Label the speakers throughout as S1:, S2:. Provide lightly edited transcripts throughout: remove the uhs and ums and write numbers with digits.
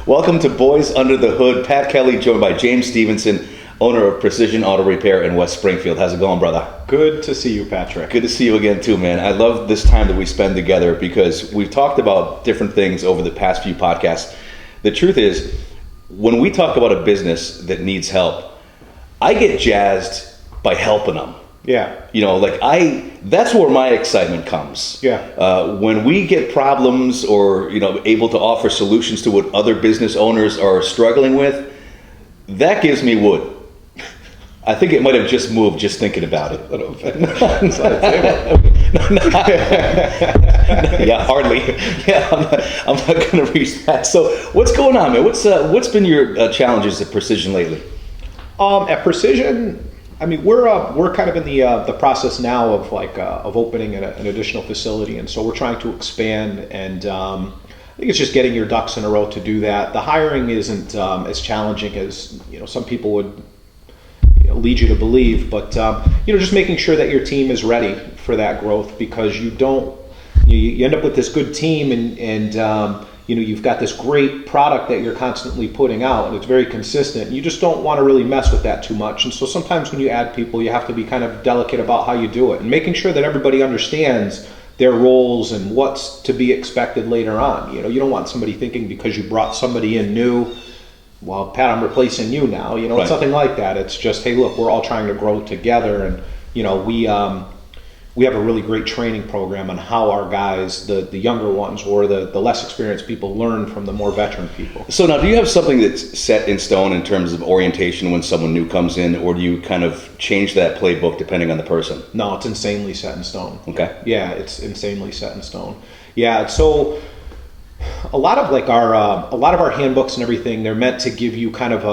S1: Welcome to Boys Under the Hood. Pat Kelly, joined by James Stephenson, owner of Precision Auto Repair in West Springfield. How's it going, brother?
S2: Good to see you, Patrick.
S1: Good to see you again, too, man. I love this time that we spend together because we've talked about different things over the past few podcasts. The truth is, when we talk about a business that needs help, I get jazzed by helping them.
S2: Yeah.
S1: You know, that's where my excitement comes.
S2: Yeah.
S1: When we get problems or, able to offer solutions to what other business owners are struggling with, that gives me wood. I think it might have just moved just thinking about it. Yeah, hardly. Yeah, I'm not going to reach that. So what's going on, man? What's been your challenges at Precision lately?
S2: At Precision, I mean, we're kind of in the process now of opening an additional facility, and so we're trying to expand. And I think it's just getting your ducks in a row to do that. The hiring isn't as challenging as some people would lead you to believe, but just making sure that your team is ready for that growth, because you end up with this good team and you've got this great product that you're constantly putting out, and it's very consistent. You just don't want to really mess with that too much. And so sometimes when you add people, you have to be kind of delicate about how you do it and making sure that everybody understands their roles and what's to be expected later on. You don't want somebody thinking because you brought somebody in new, well, Pat, I'm replacing you now.
S1: Right.
S2: It's nothing like that. It's just, hey, look, we're all trying to grow together, and we have a really great training program on how our guys, the younger ones or the less experienced people, learn from the more veteran people.
S1: So now, do you have something that's set in stone in terms of orientation when someone new comes in, or do you kind of change that playbook depending on the person?
S2: No, it's insanely set in stone.
S1: Okay.
S2: Yeah, it's insanely set in stone. Yeah, so a lot of our handbooks and everything, they're meant to give you kind of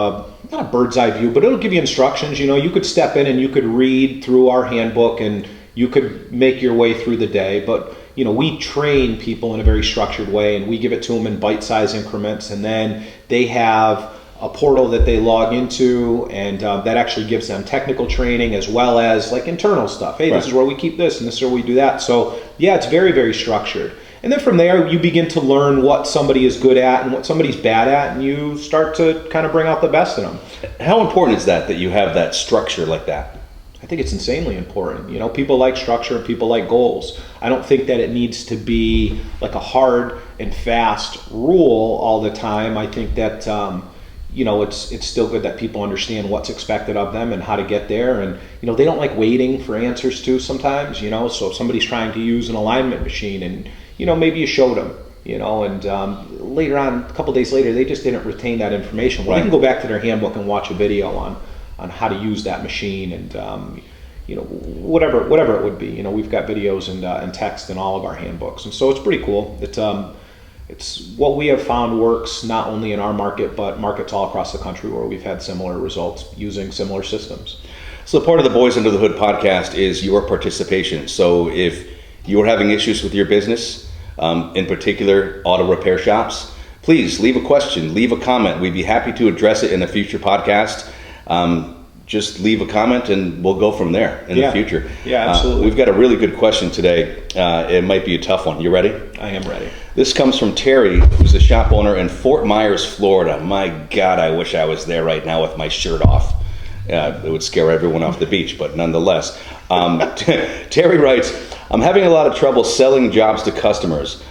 S2: not a bird's eye view, but it'll give you instructions. You could step in and you could read through our handbook and you could make your way through the day, but we train people in a very structured way, and we give it to them in bite-sized increments, and then they have a portal that they log into, and that actually gives them technical training as well as internal stuff. Hey, This is where we keep this, and this is where we do that. So yeah, it's very, very structured. And then from there, you begin to learn what somebody is good at and what somebody's bad at, and you start to kind of bring out the best in them.
S1: How important is that you have that structure like that?
S2: I think it's insanely important. People like structure and people like goals. I don't think that it needs to be like a hard and fast rule all the time. I think that it's still good that people understand what's expected of them and how to get there. And they don't like waiting for answers too sometimes. So if somebody's trying to use an alignment machine and maybe you showed them, and later on, a couple days later, they just didn't retain that information. Well, they can go back to their handbook and watch a video on how to use that machine, and whatever it would be. We've got videos and text in all of our handbooks, and so it's pretty cool. It's what we have found works not only in our market, but markets all across the country where we've had similar results using similar systems.
S1: So part of the Boys Under the Hood podcast is your participation. So if you're having issues with your business, in particular auto repair shops, please leave a question, leave a comment. We'd be happy to address it in a future podcast. Just leave a comment and we'll go from there in the future.
S2: Yeah, absolutely.
S1: We've got a really good question today. It might be a tough one. You ready?
S2: I am ready.
S1: This comes from Terry, who's a shop owner in Fort Myers, Florida. My God, I wish I was there right now with my shirt off. It would scare everyone off the beach, but nonetheless. Terry writes, I'm having a lot of trouble selling jobs to customers.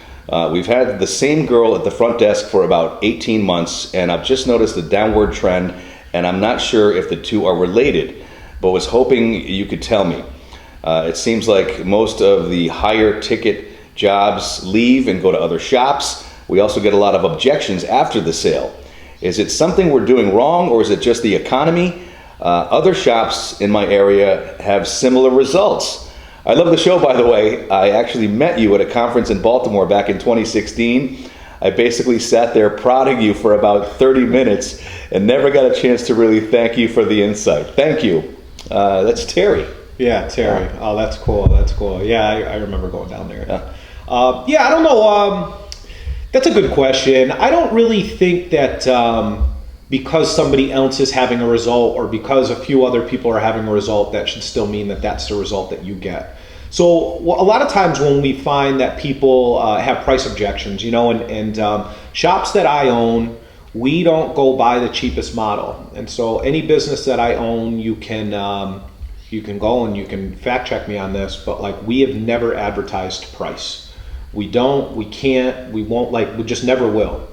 S1: We've had the same girl at the front desk for about 18 months, and I've just noticed a downward trend, and I'm not sure if the two are related, but was hoping you could tell me. It seems like most of the higher ticket jobs leave and go to other shops. We also get a lot of objections after the sale. Is it something we're doing wrong, or is it just the economy? Other shops in my area have similar results. I love the show, by the way. I actually met you at a conference in Baltimore back in 2016. I basically sat there prodding you for about 30 minutes and never got a chance to really thank you for the insight. Thank you. That's Terry.
S2: Yeah, Terry. Oh, that's cool. That's cool. Yeah, I remember going down there. I don't know. That's a good question. I don't really think that because somebody else is having a result or because a few other people are having a result, that should still mean that that's the result that you get. So a lot of times when we find that people have price objections, and shops that I own, we don't go buy the cheapest model. And so any business that I own, you can go and you can fact check me on this, but like we have never advertised price. We don't, we can't, we won't, like we just never will.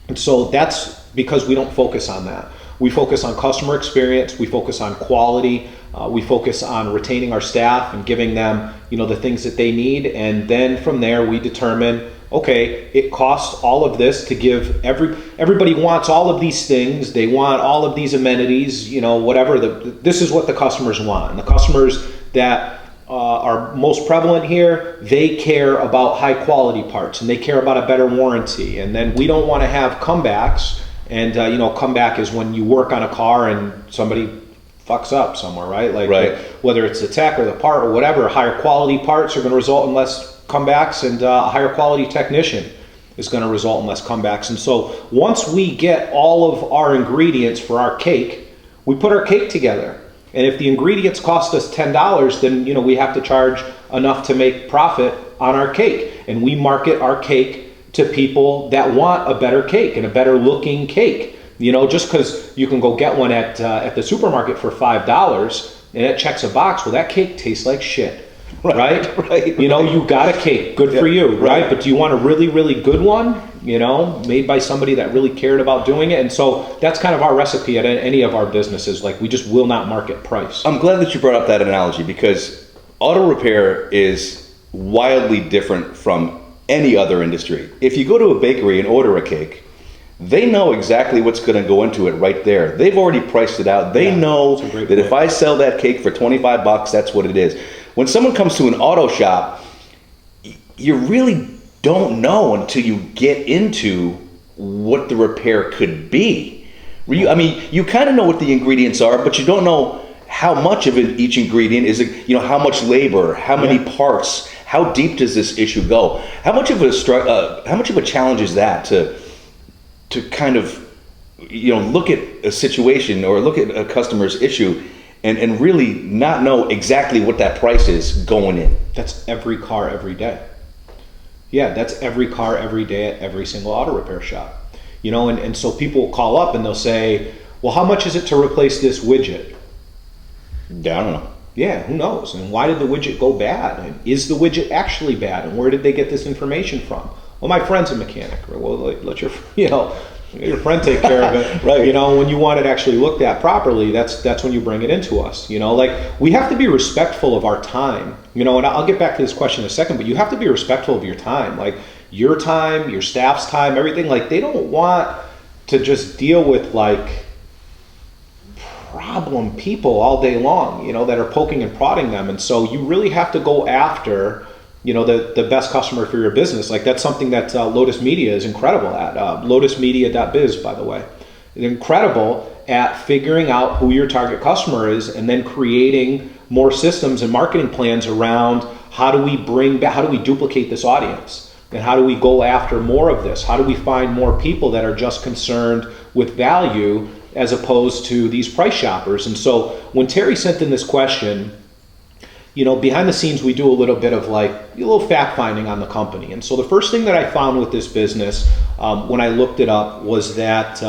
S2: And so that's because we don't focus on that. We focus on customer experience, we focus on quality, we focus on retaining our staff and giving them, the things that they need. And then from there we determine, okay, it costs all of this to give everybody wants all of these things. They want all of these amenities, whatever. This is what the customers want. And the customers that are most prevalent here, they care about high quality parts and they care about a better warranty. And then we don't want to have comebacks. And comeback is when you work on a car and somebody fucks up somewhere, right? Like
S1: right.
S2: Whether it's the tech or the part or whatever, higher quality parts are going to result in less comebacks, and a higher quality technician is going to result in less comebacks. And so once we get all of our ingredients for our cake, we put our cake together. And if the ingredients cost us $10, then we have to charge enough to make profit on our cake. And we market our cake to people that want a better cake and a better looking cake. Just because you can go get one at the supermarket for $5 and it checks a box, well, that cake tastes like shit, right?
S1: Right.
S2: You got a cake, good for you, right? But do you want a really, really good one, made by somebody that really cared about doing it? And so that's kind of our recipe at any of our businesses. Like we just will not market price.
S1: I'm glad that you brought up that analogy because auto repair is wildly different from any other industry. If you go to a bakery and order a cake, they know exactly what's going to go into it right there. They've already priced it out. They know that if I sell that cake for $25, that's what it is. When someone comes to an auto shop, you really don't know until you get into what the repair could be. You kind of know what the ingredients are, but you don't know how much of each ingredient is, how much labor, how many parts, how deep does this issue go? How much of a challenge is that to kind of look at a situation or look at a customer's issue and really not know exactly what that price is going in?
S2: That's every car every day. Yeah, that's every car every day at every single auto repair shop. And so people will call up and they'll say, well, how much is it to replace this widget?
S1: Yeah, I don't know.
S2: Yeah, who knows? And why did the widget go bad? And is the widget actually bad? And where did they get this information from? Well, my friend's a mechanic. Or, well, let your friend take care of it.
S1: Right.
S2: When you want it actually looked at properly, that's when you bring it into us. Like we have to be respectful of our time. And I'll get back to this question in a second, but you have to be respectful of your time. Like your time, your staff's time, everything. Like they don't want to just deal with like problem people all day long, that are poking and prodding them. And so you really have to go after, the best customer for your business. Like that's something that Lotus Media is incredible at. LotusMedia.biz, by the way. They're incredible at figuring out who your target customer is and then creating more systems and marketing plans around how do we duplicate this audience? And how do we go after more of this? How do we find more people that are just concerned with value as opposed to these price shoppers? And so when Terry sent in this question, behind the scenes, we do a little bit of like a little fact finding on the company. And so the first thing that I found with this business when I looked it up was that,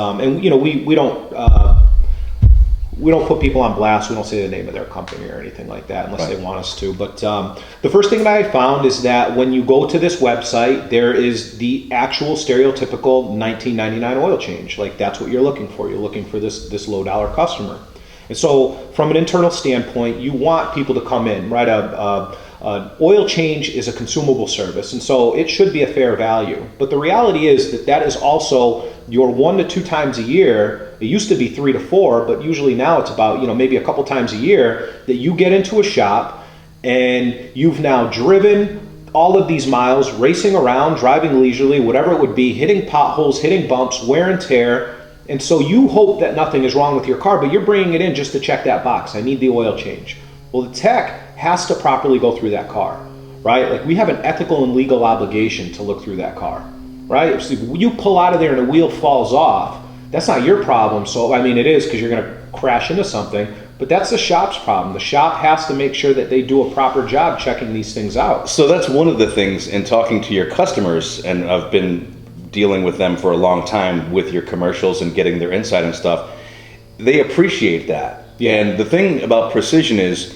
S2: we don't put people on blast. We don't say the name of their company or anything like that unless they want us to. But the first thing that I found is that when you go to this website, there is the actual stereotypical $19.99 oil change. Like that's what you're looking for. You're looking for this low dollar customer. And so from an internal standpoint, you want people to come in, right? An oil change is a consumable service, and so it should be a fair value. But the reality is that is also your 1 to 2 times a year. It used to be 3 to 4, but usually now it's about, maybe a couple times a year that you get into a shop and you've now driven all of these miles, racing around, driving leisurely, whatever it would be, hitting potholes, hitting bumps, wear and tear. And so you hope that nothing is wrong with your car, but you're bringing it in just to check that box. I need the oil change. Well, the tech has to properly go through that car, right? Like we have an ethical and legal obligation to look through that car, right? If you pull out of there and the wheel falls off, that's not your problem. So, it is because you're going to crash into something, but that's the shop's problem. The shop has to make sure that they do a proper job checking these things out.
S1: So that's one of the things in talking to your customers, and I've been dealing with them for a long time with your commercials and getting their insight and stuff, they appreciate that.
S2: Yeah.
S1: And the thing about Precision is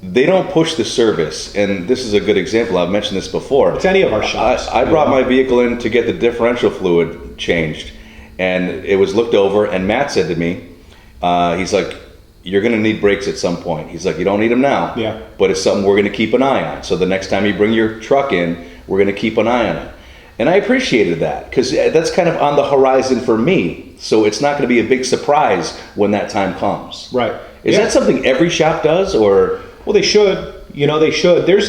S1: they don't push the service. And this is a good example. I've mentioned this before.
S2: It's any of our shops.
S1: I brought my vehicle in to get the differential fluid changed, and it was looked over, and Matt said to me, he's like, you're going to need brakes at some point. He's like, you don't need them now,
S2: Yeah.
S1: but it's something we're going to keep an eye on. So the next time you bring your truck in, we're going to keep an eye on it. And I appreciated that because that's kind of on the horizon for me. So it's not going to be a big surprise when that time comes.
S2: Right.
S1: Is that something every shop does, or?
S2: Well, they should. They should. There's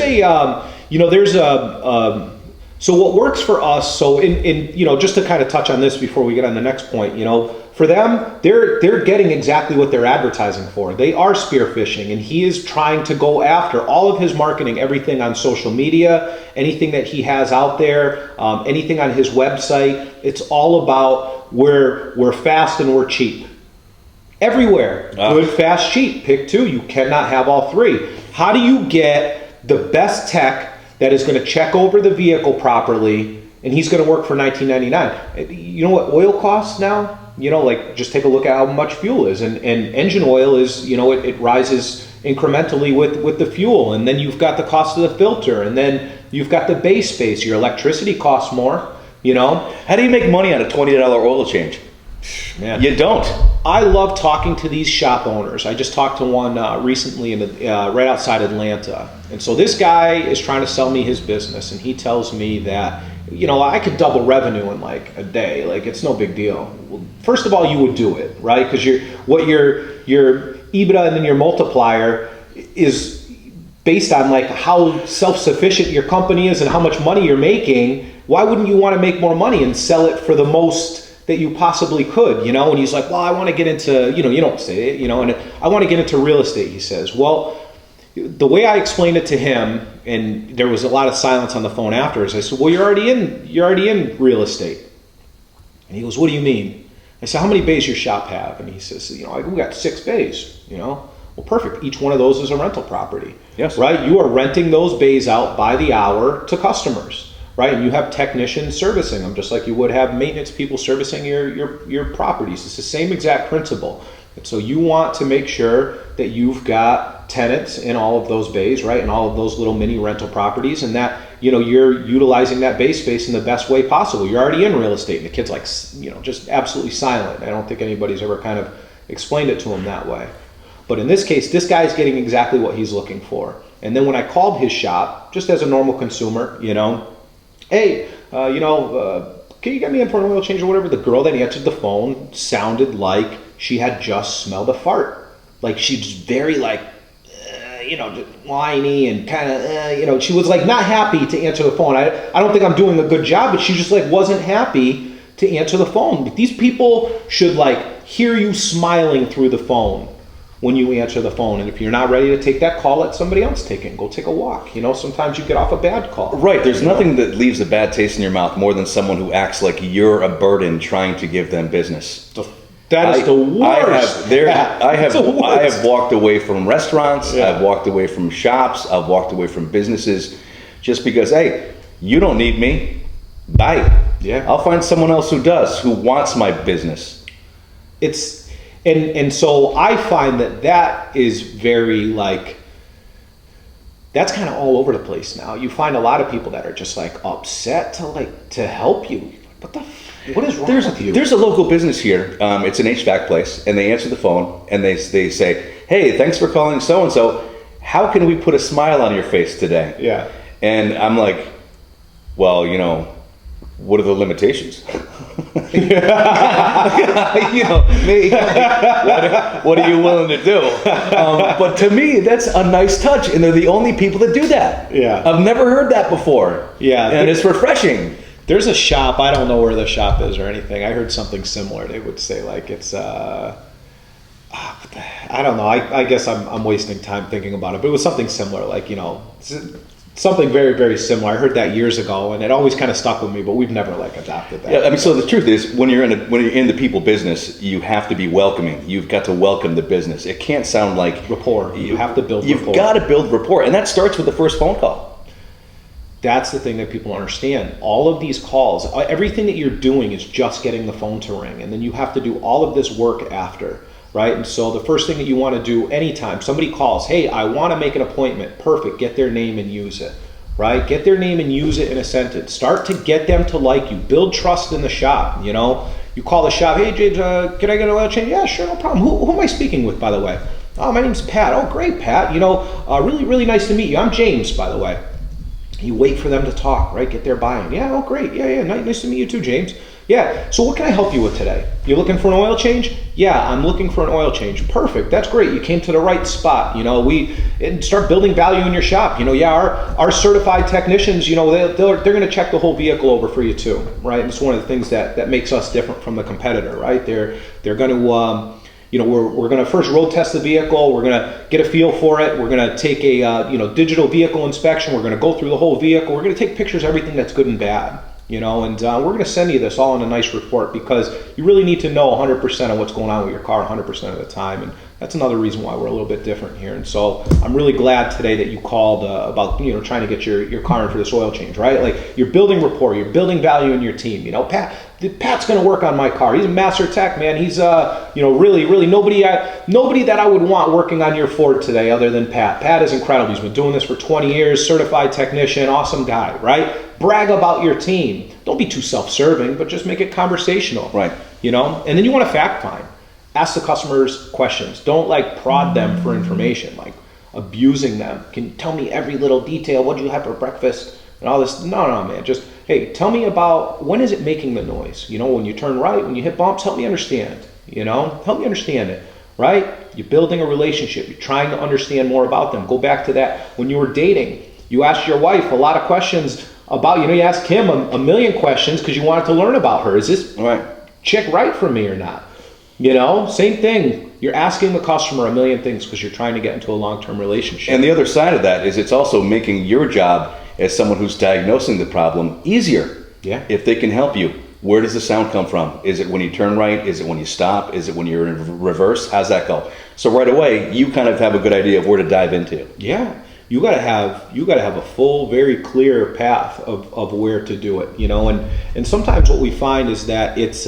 S2: so what works for us. So just to kind of touch on this before we get on the next point, for them, they're getting exactly what they're advertising for. They are spearfishing, and he is trying to go after all of his marketing, everything on social media, anything that he has out there, anything on his website. It's all about we're fast and we're cheap. Everywhere. Good, fast, cheap. Pick two. You cannot have all three. How do you get the best tech that is going to check over the vehicle properly, and he's going to work for $19.99? You know what oil costs now? Just take a look at how much fuel is. And engine oil is, it rises incrementally with the fuel. And then you've got the cost of the filter. And then you've got the base space. Your electricity costs more,
S1: How do you make money on a $20 oil change?
S2: Man.
S1: You don't.
S2: I love talking to these shop owners. I just talked to one recently right outside Atlanta. And so this guy is trying to sell me his business, and he tells me that, I could double revenue in like a day. Like, it's no big deal. Well, first of all, you would do it, right? Because your EBITDA and then your multiplier is based on like how self-sufficient your company is and how much money you're making. Why wouldn't you want to make more money and sell it for the most that you possibly could, And he's like, well, I want to get into, you don't say it, and I want to get into real estate, he says. Well, the way I explained it to him, and there was a lot of silence on the phone afterwards, I said, well, you're already in real estate. And he goes, what do you mean? I said, how many bays your shop have? And he says, we got 6 bays, Well, perfect. Each one of those is a rental property.
S1: Yes.
S2: Right? You are renting those bays out by the hour to customers. Right, and you have technicians servicing them, just like you would have maintenance people servicing your properties. It's the same exact principle. And so you want to make sure that you've got tenants in all of those bays, right, in all of those little mini rental properties, and that you're utilizing that bay space in the best way possible. You're already in real estate, and the kid's like, just absolutely silent. I don't think anybody's ever kind of explained it to him that way. But in this case, this guy's getting exactly what he's looking for. And then when I called his shop, just as a normal consumer, hey, can you get me in for an oil change or whatever? The girl that answered the phone sounded like she had just smelled a fart. Like, she's very like, just whiny and kind of, she was like not happy to answer the phone. I don't think I'm doing a good job, but she just like wasn't happy to answer the phone. But these people should like hear you smiling through the phone when you answer the phone. And if you're not ready to take that call, let somebody else take it and go take a walk. Sometimes you get off a bad call.
S1: Right. There's nothing that leaves a bad taste in your mouth more than someone who acts like you're a burden trying to give them business.
S2: That is the worst.
S1: I have walked away from restaurants. Yeah. I've walked away from shops. I've walked away from businesses just because, hey, you don't need me. Bye.
S2: Yeah.
S1: I'll find someone else who does, who wants my business.
S2: And so I find that is very like, that's kind of all over the place now. You find a lot of people that are just like upset to help you. What is wrong with you?
S1: There's a local business here. It's an HVAC place, and they answer the phone and they say, hey, thanks for calling so-and-so. How can we put a smile on your face today?
S2: Yeah.
S1: And I'm like, well, what are the limitations? What are you willing to do? But to me, that's a nice touch, and they're the only people that do that.
S2: Yeah.
S1: I've never heard that before.
S2: Yeah.
S1: And it's refreshing.
S2: There's a shop, I don't know where the shop is or anything. I heard something similar. They would say like it's I don't know. I guess I'm wasting time thinking about it, but it was something similar, like, something very, very similar. I heard that years ago, and it always kind of stuck with me, but we've never like adopted that.
S1: Yeah, so the truth is, when you're in the people business, you have to be welcoming. You've got to welcome the business. It can't sound like
S2: rapport. You have to build rapport.
S1: You've got to build rapport, and that starts with the first phone call.
S2: That's the thing that people understand. All of these calls, everything that you're doing is just getting the phone to ring. And then you have to do all of this work after, right? And so the first thing that you want to do anytime somebody calls, hey, I want to make an appointment. Perfect. Get their name and use it, right? Get their name and use it in a sentence. Start to get them to like you. Build trust in the shop, you know? You call the shop, hey, James, can I get an oil change? Yeah, sure, no problem. Who am I speaking with, by the way? Oh, my name's Pat. Oh, great, Pat. You know, really, really nice to meet you. I'm James, by the way. You wait for them to talk, right? Get their buy-in. Yeah, oh, great. Yeah, nice to meet you too, James. Yeah, so what can I help you with today? You looking for an oil change? Yeah, I'm looking for an oil change. Perfect, that's great. You came to the right spot. You know, and start building value in your shop. You know, yeah, our certified technicians, you know, they're going to check the whole vehicle over for you too, right? And it's one of the things that makes us different from the competitor, right? They're going to, you know, we're going to first road test the vehicle. We're going to get a feel for it. We're going to take a you know, digital vehicle inspection. We're going to go through the whole vehicle. We're going to take pictures of everything that's good and bad, you know, and we're going to send you this all in a nice report because you really need to know 100% of what's going on with your car 100% of the time. And that's another reason why we're a little bit different here. And so I'm really glad today that you called about, you know, trying to get your car in for this oil change, right? Like, you're building rapport, you're building value in your team. You know, Pat's going to work on my car. He's a master tech, man. He's you know, really nobody that I would want working on your Ford today other than Pat. Pat is incredible. He's been doing this for 20 years, certified technician, awesome guy, right? Brag about your team. Don't be too self-serving, but just make it conversational,
S1: Right.
S2: You know? And then you want to fact find. Ask the customers questions. Don't like prod them for information, like abusing them. Can you tell me every little detail? What did you have for breakfast? And all this. No, man. Just, hey, tell me about when is it making the noise? You know, when you turn right, when you hit bumps, help me understand. You know, help me understand it, right? You're building a relationship. You're trying to understand more about them. Go back to that when you were dating. You asked your wife a lot of questions about, you know, you asked him a million questions because you wanted to learn about her. Is this chick right for me or not? You know, same thing. You're asking the customer a million things because you're trying to get into a long-term relationship.
S1: And the other side of that is it's also making your job as someone who's diagnosing the problem easier.
S2: Yeah.
S1: If they can help you. Where does the sound come from? Is it when you turn right? Is it when you stop? Is it when you're in reverse? How's that go? So right away, you kind of have a good idea of where to dive into.
S2: Yeah. You gotta have a full, very clear path of where to do it, you know, and sometimes what we find is that it's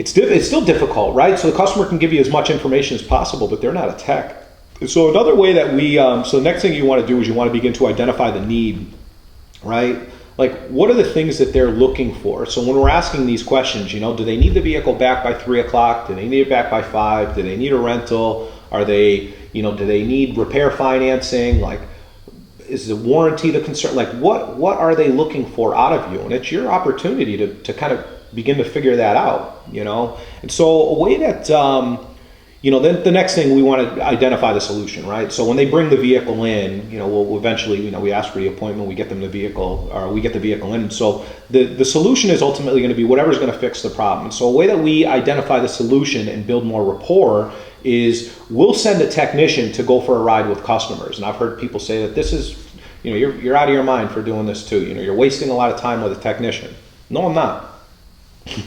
S2: still difficult, right? So the customer can give you as much information as possible, but they're not a tech. So another way that so the next thing you want to do is you want to begin to identify the need, right? Like, what are the things that they're looking for? So when we're asking these questions, you know, do they need the vehicle back by 3 o'clock? Do they need it back by 5? Do they need a rental? Are they, you know, do they need repair financing? Like, is the warranty the concern? Like, what are they looking for out of you? And it's your opportunity to kind of begin to figure that out, you know? And so a way that, you know, then the next thing we want to identify the solution, right? So when they bring the vehicle in, you know, we'll eventually, you know, we ask for the appointment, we get them the vehicle, or we get the vehicle in. So the solution is ultimately going to be whatever's going to fix the problem. And so a way that we identify the solution and build more rapport is we'll send a technician to go for a ride with customers. And I've heard people say that this is, you know, you're out of your mind for doing this too. You know, you're wasting a lot of time with a technician. No, I'm not.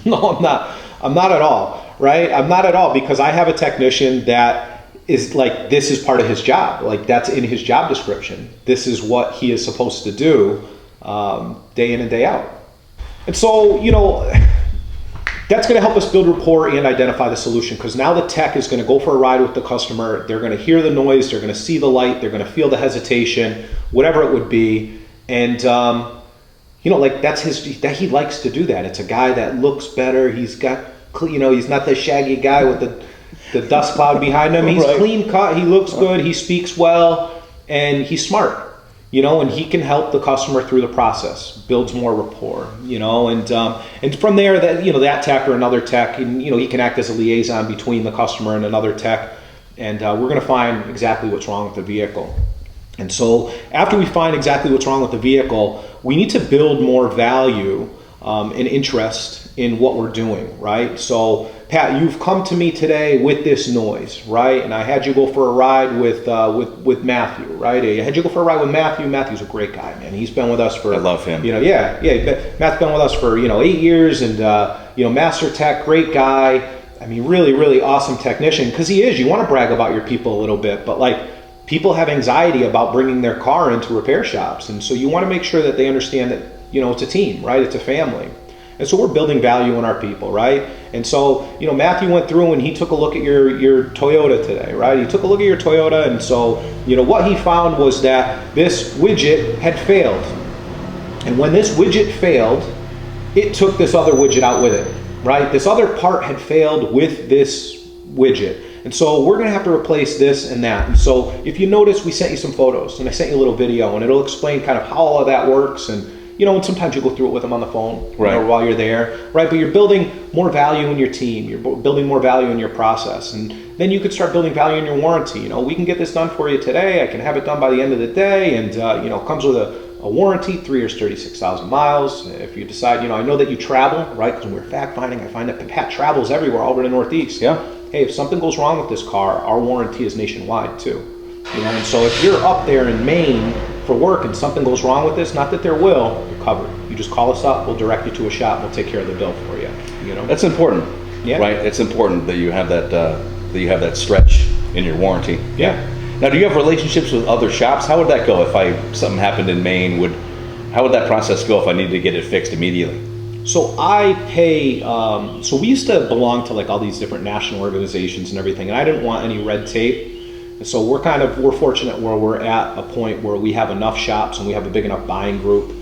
S2: No, I'm not. I'm not at all, right? I'm not at all, because I have a technician that is like, this is part of his job. Like, that's in his job description. This is what he is supposed to do day in and day out. And so, you know, that's going to help us build rapport and identify the solution, because now the tech is going to go for a ride with the customer. They're going to hear the noise. They're going to see the light. They're going to feel the hesitation, whatever it would be. And, you know, like, that he likes to do that. It's a guy that looks better. He's got, you know, he's not the shaggy guy with the dust cloud behind him. He's
S1: right. Clean
S2: cut. He looks good. He speaks well, and he's smart. You know, and he can help the customer through the process, builds more rapport, you know, and from there, that, you know, that tech or another tech, and, you know, he can act as a liaison between the customer and another tech, and we're going to find exactly what's wrong with the vehicle. And so after we find exactly what's wrong with the vehicle, we need to build more value and interest in what we're doing, right? So, Pat, you've come to me today with this noise, right? And I had you go for a ride with Matthew, right? I had you go for a ride with Matthew. Matthew's a great guy, man. He's been with us for,
S1: I love him.
S2: You know, yeah. Matt's been with us for, you know, 8 years, and you know, master tech, great guy. I mean, really, really awesome technician, because he is. You want to brag about your people a little bit, but like, people have anxiety about bringing their car into repair shops. And so you want to make sure that they understand that, it's a team, right? It's a family. And so we're building value in our people, right? And so, Matthew went through and he took a look at your Toyota today, right? He took a look at your Toyota, and so, what he found was that this widget had failed. And when this widget failed, it took this other widget out with it, right? This other part had failed with this widget. And so we're going to have to replace this and that. And so if you notice, we sent you some photos, and I sent you a little video, and it'll explain kind of how all of that works. And and sometimes you go through it with them on the phone,
S1: right,
S2: while you're there, right? But you're building more value in your team. You're building more value in your process. And then you could start building value in your warranty. We can get this done for you today. I can have it done by the end of the day. And, it comes with a warranty, 3 years, 36,000 miles. If you decide, I know that you travel, right? Because when we're fact finding, I find that Pat travels everywhere, all over the Northeast.
S1: Yeah.
S2: Hey, if something goes wrong with this car, our warranty is nationwide too. And so if you're up there in Maine for work and something goes wrong with this, not that there will, you're covered. You just call us up, we'll direct you to a shop, we'll take care of the bill for you.
S1: That's important, right? It's important that you have that stretch in your warranty.
S2: Yeah.
S1: Now, do you have relationships with other shops? How would that go if something happened in Maine? How would that process go if I needed to get it fixed immediately?
S2: So I pay, so we used to belong to like all these different national organizations and everything, and I didn't want any red tape. And so we're fortunate where we're at a point where we have enough shops and we have a big enough buying group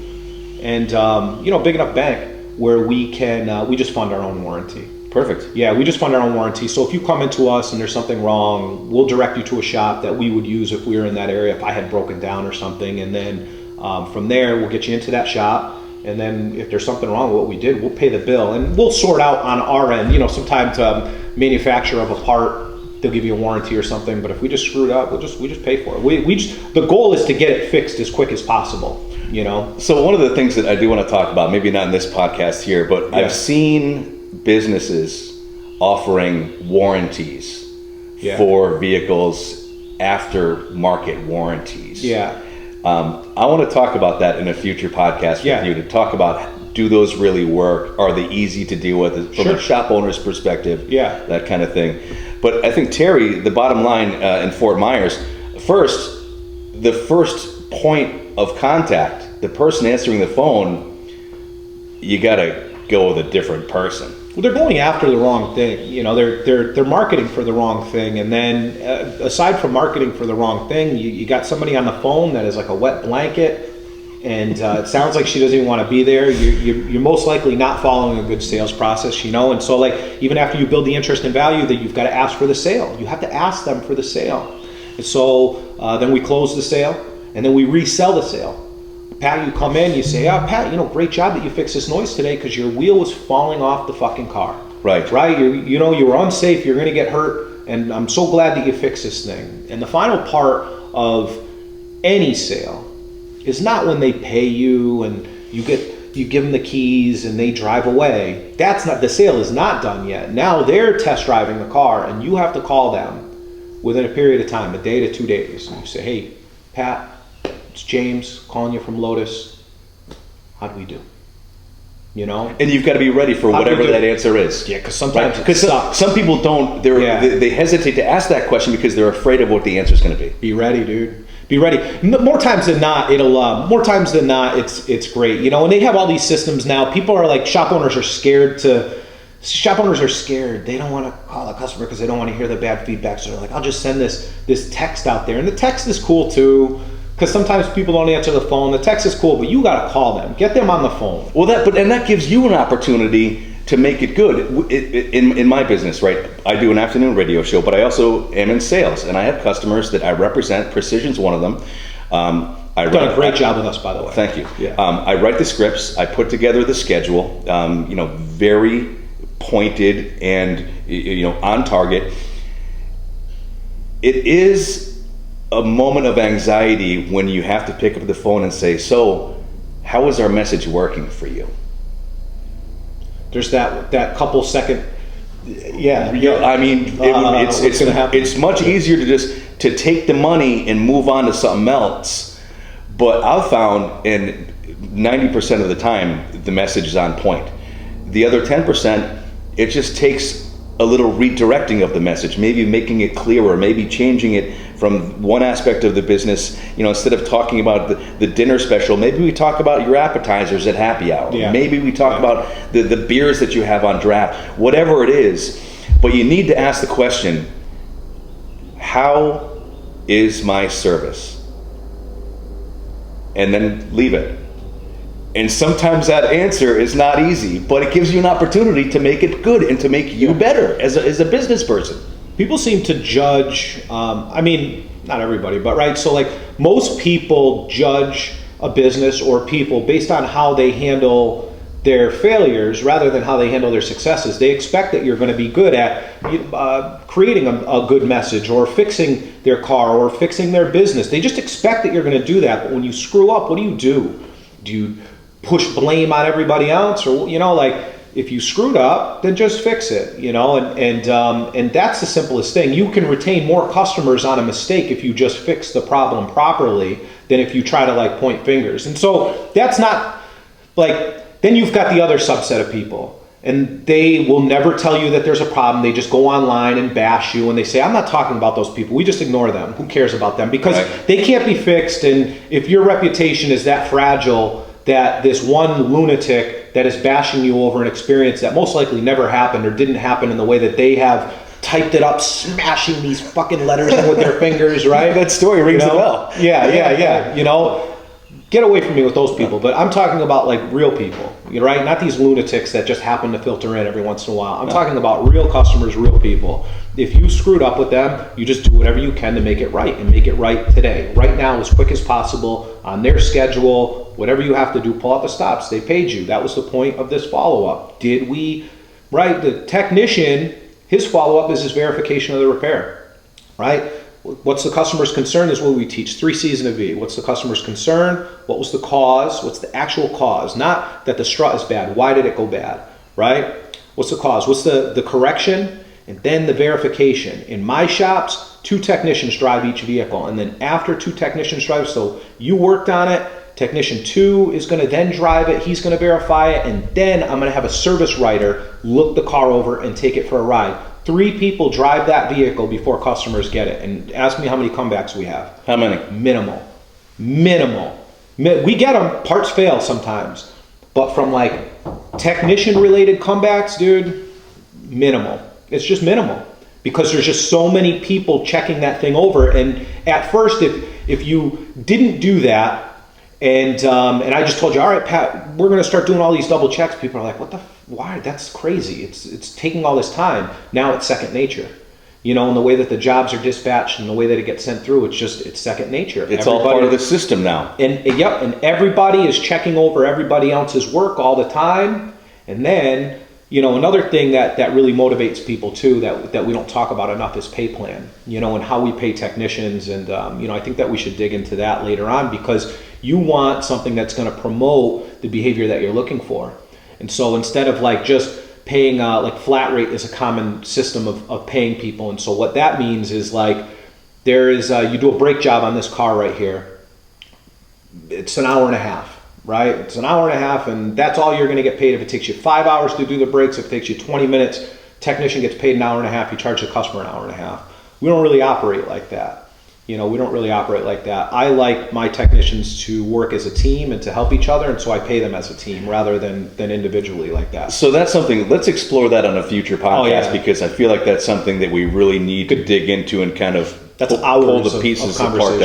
S2: and, big enough bank where we can, we just fund our own warranty.
S1: Perfect.
S2: Yeah, we just fund our own warranty. So if you come into us and there's something wrong, we'll direct you to a shop that we would use if we were in that area, if I had broken down or something. And then from there, we'll get you into that shop. And then if there's something wrong with what we did, we'll pay the bill. And we'll sort out on our end, sometimes manufacturer of a part, they'll give you a warranty or something. But if we just screwed up, we just pay for it. The goal is to get it fixed as quick as possible,
S1: So one of the things that I do want to talk about, maybe not in this podcast here, but I've seen businesses offering warranties for vehicles, after-market warranties.
S2: Yeah.
S1: I want to talk about that in a future podcast with you, to talk about, do those really work? Are they easy to deal with from a shop owner's perspective?
S2: Yeah.
S1: That kind of thing. But I think, Terry, the bottom line in Fort Myers, the first point of contact, the person answering the phone, you got to go with a different person.
S2: Well, they're going after the wrong thing. They're marketing for the wrong thing. And then aside from marketing for the wrong thing, you got somebody on the phone that is like a wet blanket, and it sounds like she doesn't even want to be there. You're most likely not following a good sales process, And so like, even after you build the interest and value, that you've got to ask for the sale. You have to ask them for the sale. And so then we close the sale, and then we resell the sale. Pat, you come in, you say, Pat, great job that you fixed this noise today because your wheel was falling off the fucking car.
S1: Right.
S2: Right? You were unsafe, you're going to get hurt, and I'm so glad that you fixed this thing. And the final part of any sale is not when they pay you and you give them the keys and they drive away. The sale is not done yet. Now they're test driving the car, and you have to call them within a period of time, a day to 2 days. And you say, hey, Pat, it's James calling you from Lotus. How do we do?
S1: And you've got to be ready for whatever that answer is.
S2: Yeah, because sometimes
S1: some people don't. They hesitate to ask that question because they're afraid of what the answer is going to be.
S2: Be ready, dude. Be ready. More times than not, it's great. And they have all these systems now. People are like, shop owners are scared. They don't want to call a customer because they don't want to hear the bad feedback. So they're like, I'll just send this text out there, and the text is cool too. Because sometimes people don't answer the phone. The text is cool, but you got to call them. Get them on the phone.
S1: Well, that gives you an opportunity to make it good. In my business, right? I do an afternoon radio show, but I also am in sales, and I have customers that I represent. Precision's one of them.
S2: You've done a great job with us, by the way.
S1: Thank you.
S2: Yeah.
S1: I write the scripts. I put together the schedule. Very pointed and on target. It is a moment of anxiety when you have to pick up the phone and say, so how is our message working for you?
S2: There's that couple second,
S1: I mean, it's much easier to take the money and move on to something else. But I've found, and 90% of the time, the message is on point. The other 10%, it just takes a little redirecting of the message, maybe making it clearer, maybe changing it from one aspect of the business. Instead of talking about the dinner special, maybe we talk about your appetizers at happy hour.
S2: Yeah.
S1: Maybe we talk about the beers that you have on draft, whatever it is. But you need to ask the question, how is my service? And then leave it. And sometimes that answer is not easy, but it gives you an opportunity to make it good and to make you better as a business person.
S2: People seem to judge, not everybody, but right, so like most people judge a business or people based on how they handle their failures rather than how they handle their successes. They expect that you're going to be good at creating a good message or fixing their car or fixing their business. They just expect that you're going to do that, but when you screw up, what do? Do you push blame on everybody else? Or, if you screwed up, then just fix it, and that's the simplest thing. You can retain more customers on a mistake if you just fix the problem properly than if you try to point fingers. And so that's not then you've got the other subset of people, and they will never tell you that there's a problem. They just go online and bash you, and they say, I'm not talking about those people. We just ignore them. Who cares about them? Because they can't be fixed, and if your reputation is that fragile that this one lunatic that is bashing you over an experience that most likely never happened or didn't happen in the way that they have typed it up, smashing these fucking letters in with their fingers, right?
S1: That story rings a bell.
S2: Yeah. Get away from me with those people. But I'm talking about real people, right? Not these lunatics that just happen to filter in every once in a while. I'm talking about real customers, real people. If you screwed up with them, you just do whatever you can to make it right, and make it right today. Right now, as quick as possible, on their schedule, whatever you have to do, pull out the stops. They paid you. That was the point of this follow-up. Did we, right? The technician, his follow-up is his verification of the repair, right? What's the customer's concern is what we teach. 3 C's and a V. What's the customer's concern? What was the cause? What's the actual cause? Not that the strut is bad. Why did it go bad, right? What's the cause? What's the correction? And then the verification. In my shops, 2 technicians drive each vehicle. And then after 2 technicians drive, so you worked on it, technician 2 is going to then drive it. He's going to verify it. And then I'm going to have a service writer look the car over and take it for a ride. 3 people drive that vehicle before customers get it. And ask me how many comebacks we have.
S1: How many?
S2: Minimal. We get them. Parts fail sometimes. But from technician-related comebacks, dude, minimal. It's just minimal. Because there's just so many people checking that thing over. And at first, if you didn't do that, and I just told you, all right, Pat, we're going to start doing all these double checks. People are like, why? That's crazy. It's taking all this time. Now it's second nature. In the way that the jobs are dispatched and the way that it gets sent through, it's second nature.
S1: It's all part of the system now.
S2: And everybody is checking over everybody else's work all the time. And then, another thing that really motivates people too that we don't talk about enough is pay plan, and how we pay technicians. And, I think that we should dig into that later on, because you want something that's going to promote the behavior that you're looking for. And so instead of just paying flat rate is a common system of paying people. And so what that means is there is you do a brake job on this car right here. It's an hour and a half, right? It's an hour and a half, and that's all you're going to get paid. If it takes you 5 hours to do the brakes, if it takes you 20 minutes, technician gets paid an hour and a half. You charge the customer an hour and a half. We don't really operate like that. We don't really operate like that. I like my technicians to work as a team and to help each other, and so I pay them as a team rather than individually like that.
S1: So that's something, let's explore that on a future podcast, because I feel like that's something that we really need to dig into and kind of pull the pieces apart.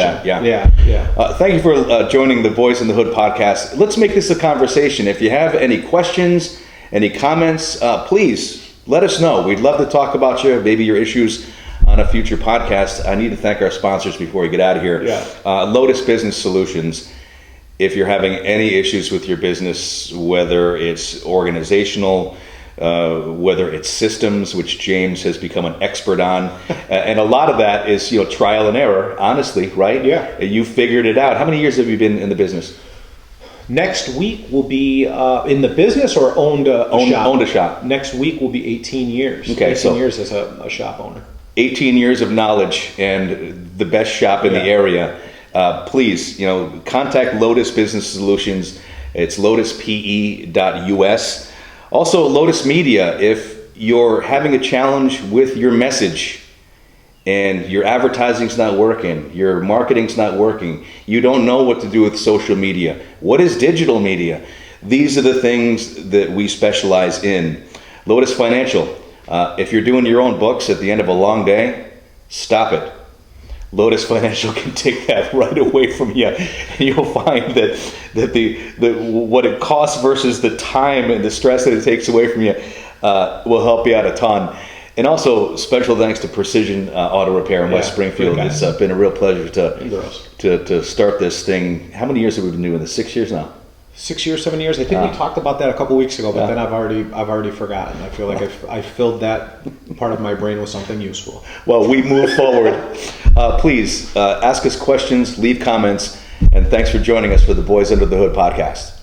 S1: Thank you for joining the Boys in the Hood podcast. Let's make this a conversation. If you have any questions, any comments, please let us know. We'd love to talk about you, maybe your issues on a future podcast. I need to thank our sponsors before we get out of here. Lotus Business Solutions. If you're having any issues with your business, whether it's organizational, whether it's systems, which James has become an expert on, and a lot of that is trial and error, honestly, right?
S2: Yeah.
S1: You figured it out. How many years have you been in the business?
S2: Next week will be in the business or owned a shop?
S1: Owned a shop.
S2: Next week will be 18 years.
S1: Okay,
S2: 18 years as a shop owner.
S1: 18 years of knowledge and the best shop in the area. Please, contact Lotus Business Solutions. It's lotuspe.us. Also, Lotus Media. If you're having a challenge with your message and your advertising's not working, your marketing's not working, you don't know what to do with social media. What is digital media? These are the things that we specialize in. Lotus Financial, if you're doing your own books at the end of a long day, stop it. Lotus Financial can take that right away from you, and you'll find that the what it costs versus the time and the stress that it takes away from you will help you out a ton. And also, special thanks to Precision Auto Repair in West Springfield. It's been a real pleasure to start this thing. How many years have we been doing this? 6 years now.
S2: 6 years, 7 years. I think we talked about that a couple weeks ago, but then I've already forgotten. I feel like I filled that part of my brain with something useful.
S1: Well, we move forward. Please ask us questions, leave comments, and thanks for joining us for the Boys Under the Hood podcast.